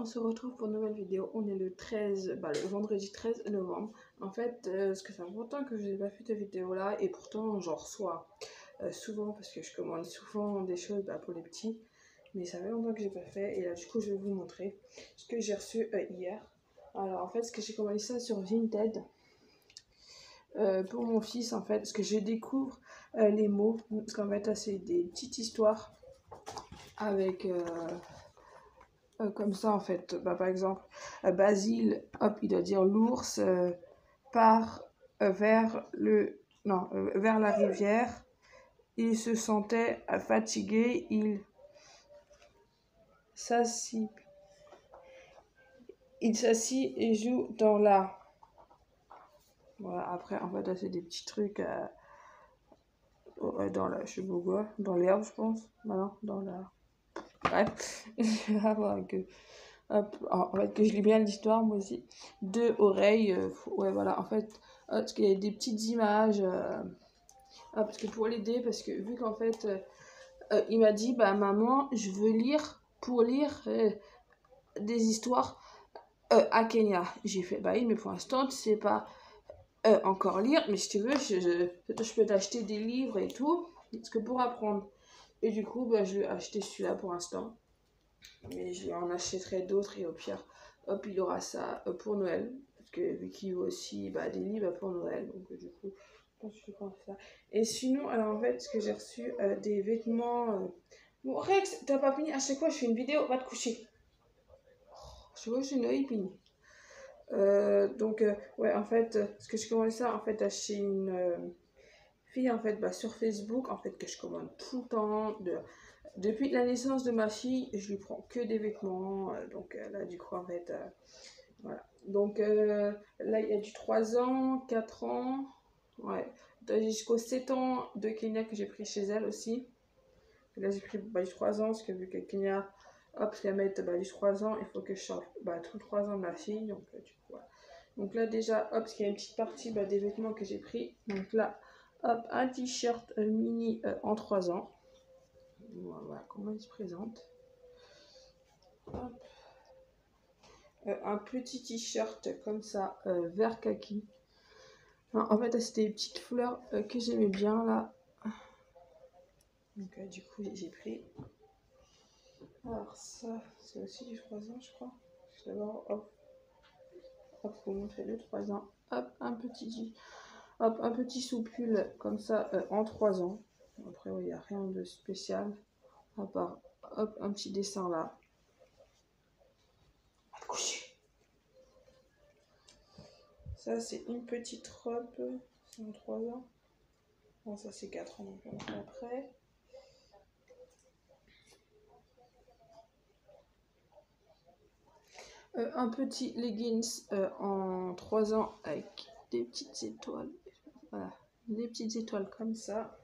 on se retrouve pour une nouvelle vidéo. On est le 13, le vendredi 13 novembre. En fait, parce que ça fait longtemps que je n'ai pas fait de vidéo là, et pourtant j'en reçois souvent parce que je commande souvent des choses pour les petits. Mais ça fait longtemps que j'ai pas fait, et là du coup je vais vous montrer ce que j'ai reçu hier. Alors en fait, ce que j'ai commandé ça sur Vinted pour mon fils en fait, parce que je découvre les mots, parce qu'en fait là c'est des petites histoires avec comme ça en fait, par exemple Basile, hop, il doit dire l'ours part vers vers la rivière. Il se sentait fatigué, il s'assit et joue dans la... Voilà, après en fait là c'est des petits trucs dans la, je sais pas quoi, dans l'herbe je pense, non, dans la... Bref, je vais avoir que... Hop, en fait, que je lis bien l'histoire, moi aussi. Deux oreilles, ouais, voilà, en fait, parce qu'il y a des petites images. Parce que pour l'aider, parce que vu qu'en fait, il m'a dit, maman, je veux lire, pour lire des histoires à Kenya. J'ai fait, oui, mais pour l'instant, tu sais pas encore lire, mais si tu veux, je peux t'acheter des livres et tout, parce que pour apprendre. Et du coup, je vais acheter celui-là pour l'instant. Mais je lui en achèterai d'autres et au pire, hop, il aura ça pour Noël. Parce que vu qu'il veut aussi des livres pour Noël. Donc du coup, je pense que je vais prendre ça. Et sinon, alors en fait, ce que j'ai reçu des vêtements... Bon, Rex, t'as pas fini? À chaque fois, je fais une vidéo, va te coucher. À chaque fois, je suis une hyping. Ouais, en fait, ce que je commande ça, en fait, acheter une fille, en fait, sur Facebook, en fait, que je commande tout le temps, depuis la naissance de ma fille, je lui prends que des vêtements. Là, du coup, en fait, voilà. Donc là, il y a du 3 ans, 4 ans, ouais. Jusqu'aux 7 ans de Kenya que j'ai pris chez elle aussi. Là, j'ai pris du 3 ans, parce que vu que Kenya, hop, je la mette du 3 ans, il faut que je change tous 3 ans de ma fille. Donc, du coup, voilà. Donc là, déjà, hop, parce qu'il y a une petite partie des vêtements que j'ai pris. Donc là, hop, un t-shirt mini en 3 ans. Voilà comment il se présente. Hop. Un petit t-shirt comme ça, vert kaki. En fait, c'était des petites fleurs que j'aimais bien là. Donc, du coup, j'ai pris. Alors, ça, c'est aussi du 3 ans, je crois. Je vais d'abord, hop, vous montrer le 3 ans. Hop, un petit soupule comme ça en 3 ans. Après, il n'y a rien de spécial. À part, hop, un petit dessin là. Ça, c'est une petite robe. C'est en 3 ans. Bon, ça, c'est 4 ans, donc on va après. Un petit leggings en 3 ans avec des petites étoiles. Voilà, des petites étoiles comme ça.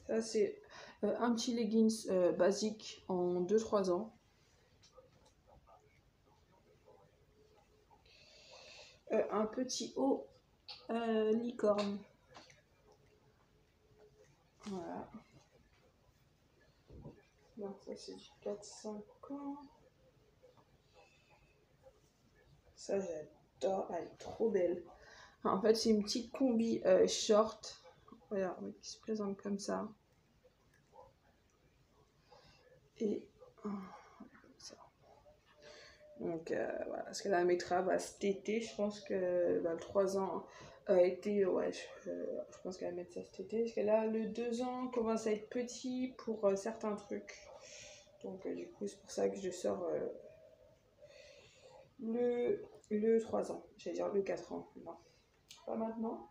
Ça, c'est un petit leggings basique en 2-3 ans. Un petit haut licorne. Voilà. Donc ça, c'est du 4-5 ans. Ça, j'adore. Elle est trop belle. En fait, c'est une petite combi short. Voilà, qui se présente comme ça. Et comme ça. Donc voilà, parce qu'elle la mettra cet été. Je pense que le 3 ans a été, ouais, je pense qu'elle va mettre ça cet été. Parce que là, le 2 ans commence à être petit pour certains trucs. Donc du coup, c'est pour ça que je sors le 3 ans. J'allais dire le 4 ans. Non, pas maintenant.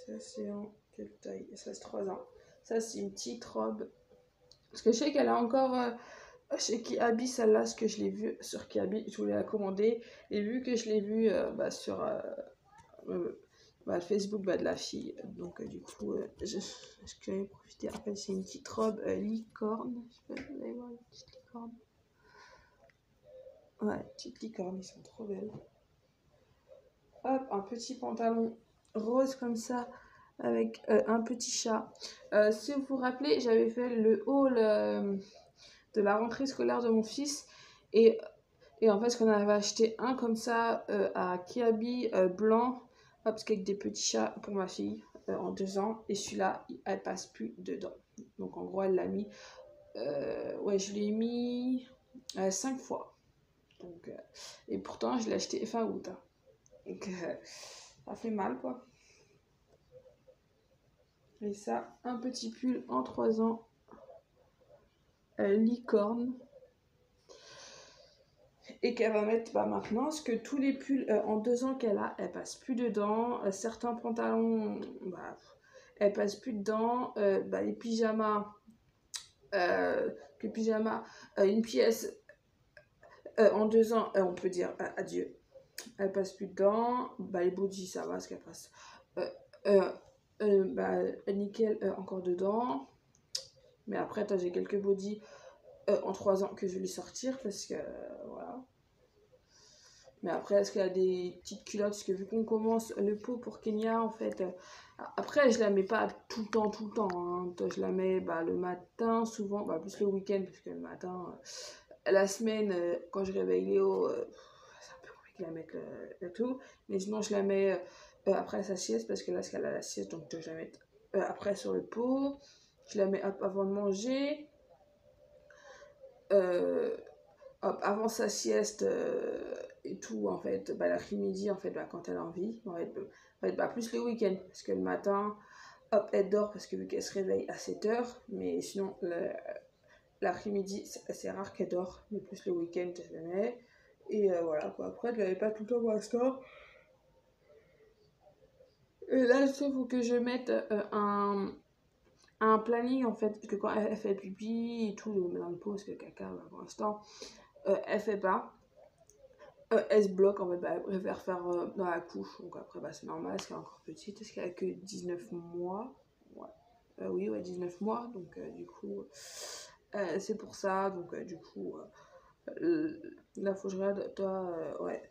Ça, c'est en quelle taille? Ça, c'est 3 ans. Ça, c'est une petite robe. Parce que je sais qu'elle a encore... chez Kiabi, celle-là, ce que je l'ai vue sur Kiabi, je voulais la commander. Et vu que je l'ai vue sur le Facebook de la fille, donc du coup, je vais profiter. En fait, c'est une petite robe licorne. Je sais pas si vous allez voir une petite licorne. Ouais, petite licorne, ils sont trop belles. Hop, un petit pantalon rose comme ça, avec un petit chat. Si vous vous rappelez, j'avais fait le haul de la rentrée scolaire de mon fils. Et en fait, ce qu'on avait acheté un comme ça à Kiabi blanc, parce qu'avec des petits chats pour ma fille en 2 ans. Et celui-là, elle passe plus dedans. Donc en gros, elle l'a mis. Ouais, je l'ai mis 5 fois. Donc, et pourtant, je l'ai acheté fin août. Hein. Donc ça fait mal quoi. Et ça, un petit pull en 3 ans. Licorne. Et qu'elle va mettre maintenant, parce que tous les pulls en 2 ans qu'elle a, elle passe plus dedans. Certains pantalons, bah, elle passe plus dedans. Les pyjamas, une pièce en 2 ans, on peut dire adieu. Elle passe plus dedans. Les bodys, ça va, parce qu'elle passe nickel encore dedans. Mais après, j'ai quelques bodys en 3 ans que je vais lui sortir parce que voilà. Mais après, est-ce qu'il y a des petites culottes? Parce que vu qu'on commence le pot pour Kenya, en fait, après, je la mets pas tout le temps. Hein. Je la mets le matin, souvent, plus le week-end, parce que le matin, la semaine, quand je réveille Léo, c'est un peu compliqué de la mettre le tout. Mais sinon, je la mets après sa sieste, parce que là, ce qu'elle a la sieste, donc je la mets après sur le pot. Je la mets avant de manger. Avant sa sieste et tout, en fait, l'après-midi, en fait, quand elle a envie, en fait, plus le week-end, parce que le matin, elle dort, parce que vu qu'elle se réveille à 7h, mais sinon, l'après-midi, c'est rare qu'elle dort, mais plus le week-end, je la mets, et voilà, quoi. Après, je l'avais pas tout le temps pour l'instant. Et là, il faut que je mette un planning, en fait, parce que quand elle fait pipi et tout, dans le pot, parce que caca, pour l'instant, elle fait pas. Elle se bloque, en fait, elle préfère faire dans la couche, donc après c'est normal, parce qu'elle est encore petite, est-ce qu'elle a que 19 mois? Ouais. Oui, 19 mois, donc du coup c'est pour ça, donc du coup là faut que je regarde, toi, ouais,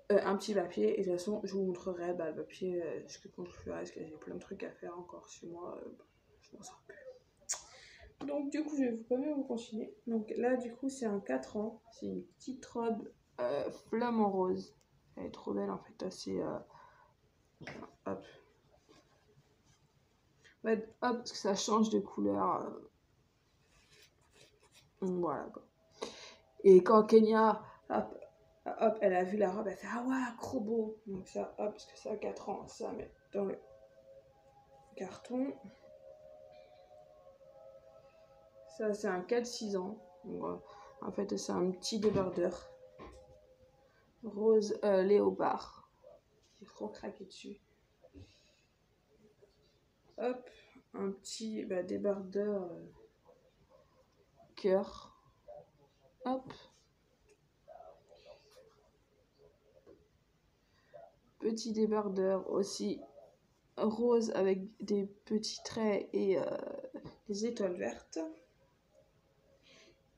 un petit papier, et de toute façon je vous montrerai le papier, ce que quand je ferai, parce que j'ai plein de trucs à faire encore sur moi, je m'en sors plus. Donc du coup je vais quand même vous continuer. Donc là du coup c'est un 4 ans, c'est une petite robe flamant rose. Elle est trop belle en fait, assez hop. Ouais, hop, parce que ça change de couleur. Voilà quoi. Et quand Kenya, hop, elle a vu la robe, elle fait ah ouais, trop beau. Donc ça, hop, parce que ça a 4 ans, ça met dans le carton. Ça, c'est un 4-6 ans. Donc, en fait, c'est un petit débardeur. Rose léopard. J'ai trop craqué dessus. Hop, un petit débardeur cœur. Hop. Petit débardeur aussi rose avec des petits traits et des étoiles vertes.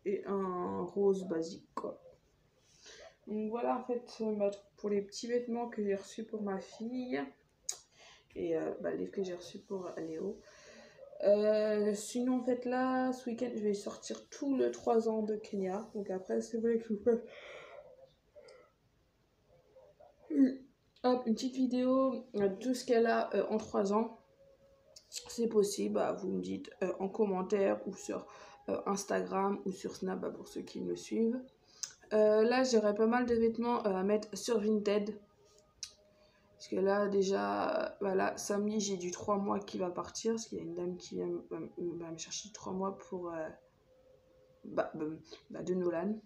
Et un rose basique quoi. Donc voilà en fait pour les petits vêtements que j'ai reçus pour ma fille. Et les que j'ai reçus pour Léo. Sinon en fait là ce week-end je vais sortir tout le 3 ans de Kenya. Donc après c'est vrai que je vous fais une petite vidéo de tout ce qu'elle a en 3 ans. C'est possible, vous me dites en commentaire ou sur Instagram ou sur Snap pour ceux qui me suivent. Là j'aurais pas mal de vêtements à mettre sur Vinted. Parce que là déjà, voilà, samedi j'ai du 3 mois qui va partir. Parce qu'il y a une dame qui vient me chercher 3 mois pour de Nolan.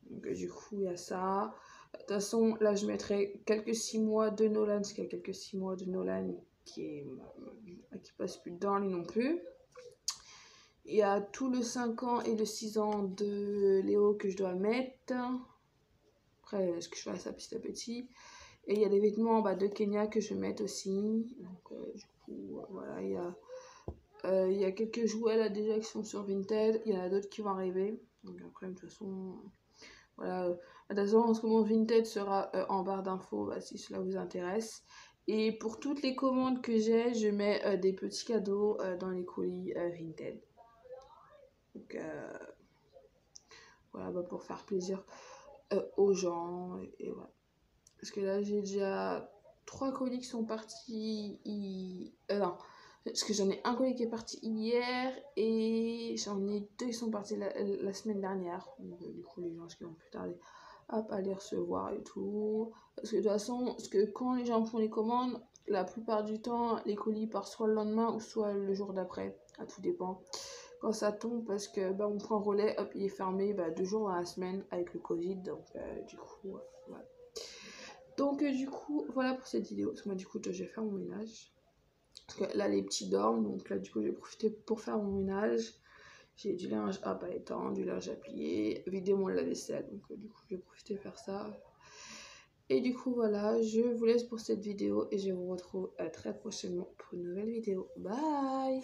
Donc du coup il y a ça. De toute façon là je mettrai quelques 6 mois de Nolan. Parce qu'il y a quelques 6 mois de Nolan qui passe plus dedans lui non plus. Il y a tout le 5 ans et le 6 ans de Léo que je dois mettre. Après ce que je fais ça petit à petit. Et il y a des vêtements de Kenya que je vais mettre aussi. Donc du coup voilà, il y a quelques jouets là déjà qui sont sur Vinted. Il y en a d'autres qui vont arriver. Donc après de toute façon voilà. De toute façon en ce moment Vinted sera en barre d'infos si cela vous intéresse. Et pour toutes les commandes que j'ai, je mets des petits cadeaux dans les colis Vinted. Donc voilà, bah, pour faire plaisir aux gens, et voilà. Parce que là, j'ai déjà 3 colis qui sont partis, non, parce que j'en ai un colis qui est parti hier, et j'en ai 2 qui sont partis la semaine dernière. Donc, du coup, les gens qui vont plus tarder à les recevoir et tout. Parce que de toute façon, parce que quand les gens font les commandes, la plupart du temps, les colis partent soit le lendemain ou soit le jour d'après. À tout dépend. Quand ça tombe, parce que bah, on prend relais, hop, il est fermé 2 jours dans la semaine avec le Covid. Donc, du coup, voilà. Donc, du coup, voilà pour cette vidéo. Parce que moi, du coup, je vais faire mon ménage. Parce que là, les petits dorment. Donc, là, du coup, je vais profiter pour faire mon ménage. J'ai du linge à pas étendre, du linge à plier, vider mon lave-vaisselle. Donc, du coup, je vais profiter de faire ça. Et du coup, voilà, je vous laisse pour cette vidéo. Et je vous retrouve très prochainement pour une nouvelle vidéo. Bye!